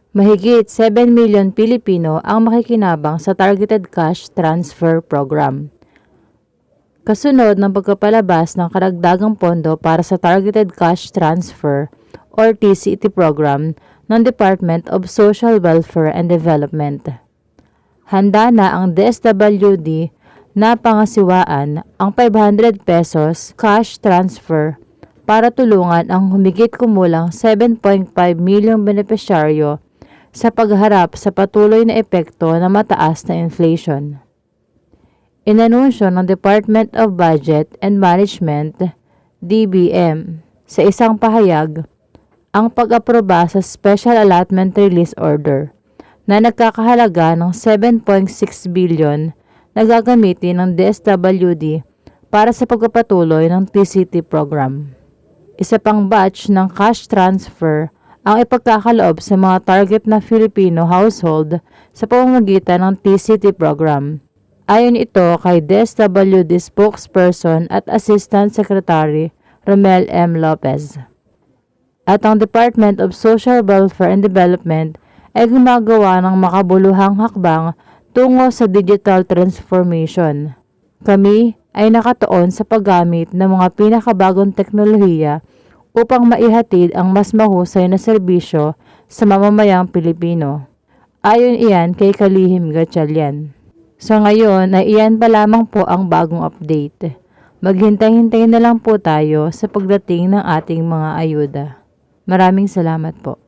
Mahigit 7 million Pilipino ang makikinabang sa Targeted Cash Transfer Program. Kasunod ng pagpapalabas ng karagdagang pondo para sa Targeted Cash Transfer or TCT program ng Department of Social Welfare and Development. Handa na ang DSWD na pangasiwaan ang 500 pesos cash transfer para tulungan ang humigit kumulang 7.5 milyong benepisyaryo sa pagharap sa patuloy na epekto ng mataas na inflation. Inanunsyo ng Department of Budget and Management, DBM, sa isang pahayag, ang pag-aproba sa Special Allotment Release Order na nagkakahalaga ng 7.6 billion na gagamitin ng DSWD para sa pagpapatuloy ng TCT program. Isa pang batch ng cash transfer ang ipagkakaloob sa mga target na Filipino household sa pamamagitan ng TCT program. Ayon ito kay DSWD spokesperson at Assistant Secretary Romel M. Lopez. At ang Department of Social Welfare and Development ay gumagawa ng makabuluhang hakbang tungo sa digital transformation. Kami ay nakatuon sa paggamit ng mga pinakabagong teknolohiya upang maihatid ang mas mahusay na serbisyo sa mamamayang Pilipino. Ayon iyan kay Kalihim Gatchalian. Sa ngayon ay iyan pa lamang po ang bagong update. Maghintay-hintay na lang po tayo sa pagdating ng ating mga ayuda. Maraming salamat po.